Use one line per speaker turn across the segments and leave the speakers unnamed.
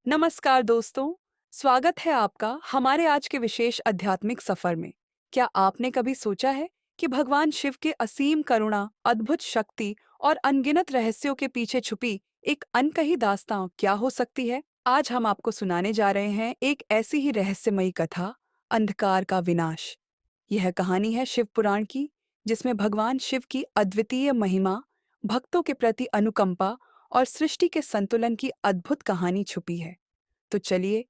नमस्कार दोस्तों, स्वागत है आपका हमारे आज के विशेष आध्यात्मिक सफर में। क्या आपने कभी सोचा है कि भगवान शिव के असीम करुणा, अद्भुत शक्ति और अनगिनत रहस्यों के पीछे छुपी एक अनकही दास्तां क्या हो सकती है? आज हम आपको सुनाने जा रहे हैं एक ऐसी ही रहस्यमयी कथा, अंधकार का विनाश। यह कहानी है शिव पुराण की, जिसमें भगवान शिव की अद्वितीय महिमा, भक्तों के प्रति अनुकंपा और सृष्टि के संतुलन की अद्भुत कहानी छुपी है। तो चलिए,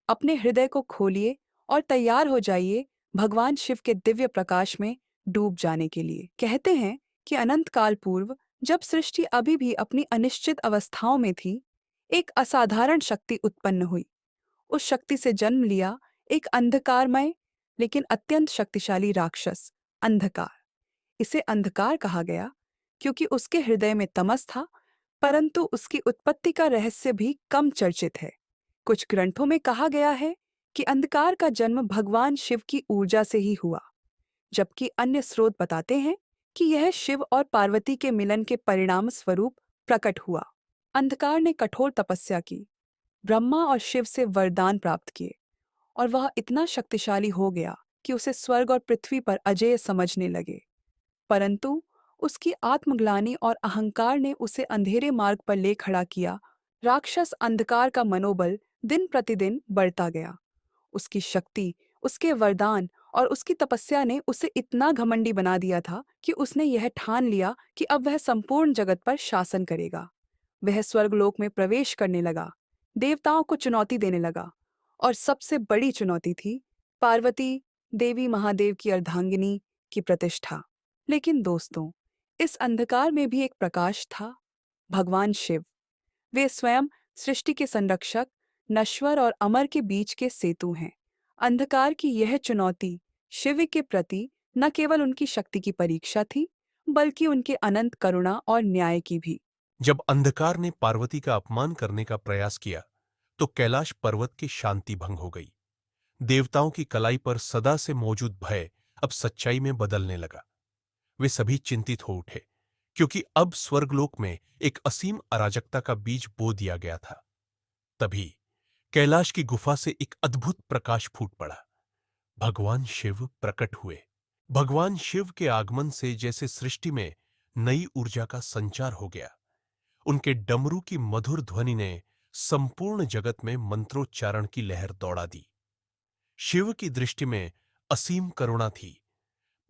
अपने हृदय को खोलिए और तैयार हो जाइए भगवान शिव के दिव्य प्रकाश में डूब जाने के लिए। कहते हैं कि अनंत काल पूर्व, जब सृष्टि अभी भी अपनी अनिश्चित अवस्थाओं में थी, एक असाधारण शक्ति उत्पन्न हुई। उस शक्ति से जन्म लिया एक अंधकारमय लेकिन अत्यंत शक्तिशाली राक्षस, अंधकार। इसे अंधकार कहा गया क्योंकि उसके हृदय में तमस था, परंतु उसकी उत्पत्ति का रहस्य भी कम चर्चित है। कुछ ग्रंथों में कहा गया है कि अंधकार का जन्म भगवान शिव की ऊर्जा से ही हुआ, जबकि अन्य स्रोत बताते हैं कि यह शिव और पार्वती के मिलन के परिणाम स्वरूप प्रकट हुआ। अंधकार ने कठोर तपस्या की, ब्रह्मा और शिव से वरदान प्राप्त किए, और वह इतना शक्तिशाली हो गया कि उसे स्वर्ग और पृथ्वी पर अजेय समझने लगे। परंतु उसकी आत्मग्लानि और अहंकार ने उसे अंधेरे मार्ग पर ले खड़ा किया। राक्षस अंधकार का मनोबल दिन प्रतिदिन बढ़ता गया। उसकी शक्ति, उसके वरदान और उसकी तपस्या ने उसे इतना घमंडी बना दिया था कि उसने यह ठान लिया कि अब वह संपूर्ण जगत पर शासन करेगा। वह स्वर्गलोक में प्रवेश करने लगा, देवताओं को चुनौती देने लगा, और सबसे बड़ी चुनौती थी पार्वती, देवी महादेव की अर्धांगिनी की प्रतिष्ठा। लेकिन दोस्तों, इस अंधकार में भी एक प्रकाश था, भगवान शिव। वे स्वयं सृष्टि के संरक्षक, नश्वर और अमर के बीच के सेतु हैं। अंधकार की यह चुनौती शिव के प्रति न केवल उनकी शक्ति की परीक्षा थी, बल्कि उनके अनंत करुणा और न्याय की भी।
जब अंधकार ने पार्वती का अपमान करने का प्रयास किया, तो कैलाश पर्वत की शांति भंग हो गई। देवताओं की कलाई पर सदा से मौजूद भय अब सच्चाई में बदलने लगा। वे सभी चिंतित हो उठे, क्योंकि अब स्वर्गलोक में एक असीम अराजकता का बीज बो दिया गया था। तभी कैलाश की गुफा से एक अद्भुत प्रकाश फूट पड़ा। भगवान शिव प्रकट हुए। भगवान शिव के आगमन से जैसे सृष्टि में नई ऊर्जा का संचार हो गया। उनके डमरू की मधुर ध्वनि ने संपूर्ण जगत में मंत्रोच्चारण की लहर दौड़ा दी। शिव की दृष्टि में असीम करुणा थी,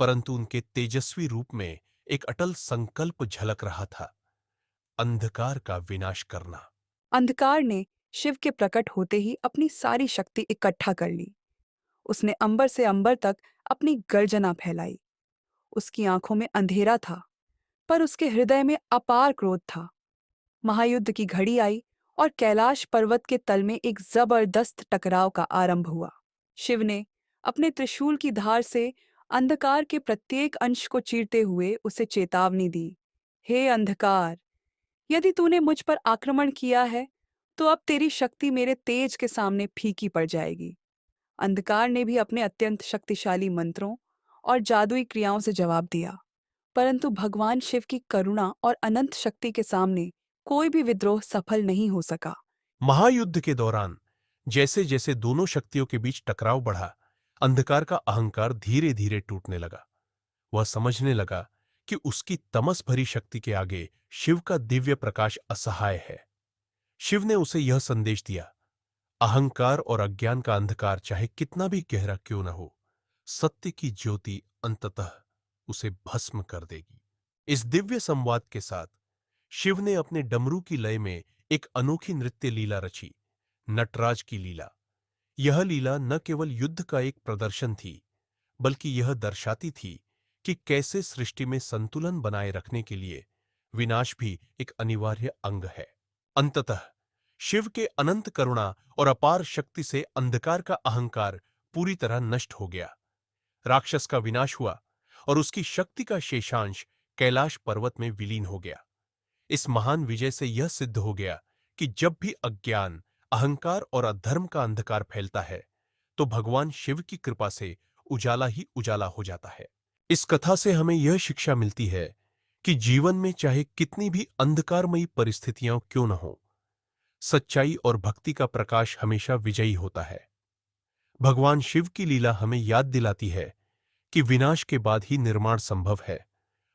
परंतु उनके तेजस्वी रूप में एक अटल संकल्प झलक रहा था, अंधकार का विनाश करना।
अंधकार ने शिव के प्रकट होते ही अपनी सारी शक्ति इकट्ठा कर ली। उसने अंबर से अंबर तक अपनी गर्जना फैलाई। उसकी आंखों में अंधेरा था, पर उसके हृदय में अपार क्रोध था। महायुद्ध की घड़ी आई और कैलाश पर्वत के तल में एक जबरदस्त टकराव का आरंभ हुआ। शिव ने अपने त्रिशूल की धार से अंधकार के प्रत्येक अंश को चीरते हुए उसे चेतावनी दी। हे अंधकार, यदि तूने मुझ पर आक्रमण किया है, तो अब तेरी शक्ति मेरे तेज के सामने फीकी पड़ जाएगी। अंधकार ने भी अपने अत्यंत शक्तिशाली मंत्रों और जादुई क्रियाओं से जवाब दिया, परंतु भगवान शिव की करुणा और अनंत शक्ति के सामने कोई भी विद्रोह सफल नहीं हो सका।
महायुद्ध के दौरान जैसे जैसे दोनों शक्तियों के बीच टकराव बढ़ा, अंधकार का अहंकार धीरे धीरे टूटने लगा। वह समझने लगा कि उसकी तमस भरी शक्ति के आगे शिव का दिव्य प्रकाश असहाय है। शिव ने उसे यह संदेश दिया, अहंकार और अज्ञान का अंधकार चाहे कितना भी गहरा क्यों न हो, सत्य की ज्योति अंततः उसे भस्म कर देगी। इस दिव्य संवाद के साथ शिव ने अपने डमरू की लय में एक अनोखी नृत्य लीला रची, नटराज की लीला। यह लीला न केवल युद्ध का एक प्रदर्शन थी, बल्कि यह दर्शाती थी कि कैसे सृष्टि में संतुलन बनाए रखने के लिए विनाश भी एक अनिवार्य अंग है। अंततः शिव के अनंत करुणा और अपार शक्ति से अंधकार का अहंकार पूरी तरह नष्ट हो गया। राक्षस का विनाश हुआ और उसकी शक्ति का शेषांश कैलाश पर्वत में विलीन हो गया। इस महान विजय से यह सिद्ध हो गया कि जब भी अज्ञान, अहंकार और अधर्म का अंधकार फैलता है, तो भगवान शिव की कृपा से उजाला ही उजाला हो जाता है। इस कथा से हमें यह शिक्षा मिलती है कि जीवन में चाहे कितनी भी अंधकारमयी परिस्थितियां क्यों न हो, सच्चाई और भक्ति का प्रकाश हमेशा विजयी होता है। भगवान शिव की लीला हमें याद दिलाती है कि विनाश के बाद ही निर्माण संभव है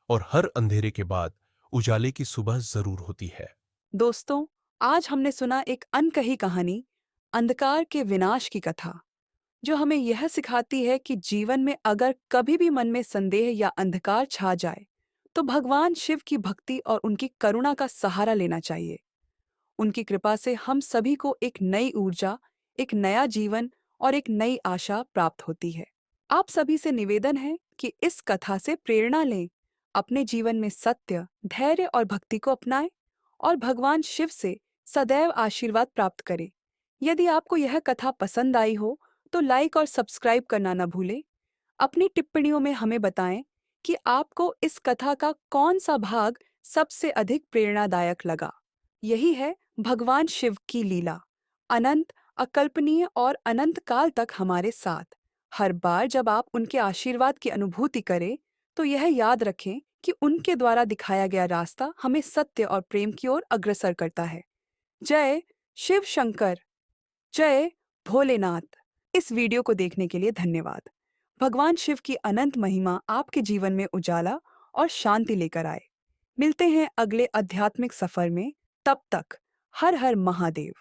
और हर अंधेरे के बाद उजाले की सुबह जरूर होती है।
दोस्तों, आज हमने सुना एक अनकही कहानी, अंधकार के विनाश की कथा, जो हमें यह सिखाती है कि जीवन में अगर कभी भी मन में संदेह या अंधकार छा जाए, तो भगवान शिव की भक्ति और उनकी करुणा का सहारा लेना चाहिए। उनकी कृपा से हम सभी को एक नई ऊर्जा, एक नया जीवन और एक नई आशा प्राप्त होती है। आप सभी से निवेदन है कि इस कथा से प्रेरणा लें, अपने जीवन में सत्य, धैर्य और भक्ति को अपनाएं और भगवान शिव से सदैव आशीर्वाद प्राप्त करें। यदि आपको यह कथा पसंद आई हो, तो लाइक और सब्सक्राइब करना न भूलें। अपनी टिप्पणियों में हमें बताएं कि आपको इस कथा का कौन सा भाग सबसे अधिक प्रेरणादायक लगा। यही है भगवान शिव की लीला, अनंत, अकल्पनीय और अनंत काल तक हमारे साथ। हर बार जब आप उनके आशीर्वाद की अनुभूति करें, तो यह याद रखें कि उनके द्वारा दिखाया गया रास्ता हमें सत्य और प्रेम की ओर अग्रसर करता है। जय शिव शंकर, जय भोलेनाथ। इस वीडियो को देखने के लिए धन्यवाद। भगवान शिव की अनंत महिमा आपके जीवन में उजाला और शांति लेकर आए। मिलते हैं अगले आध्यात्मिक सफर में। तब तक हर हर महादेव।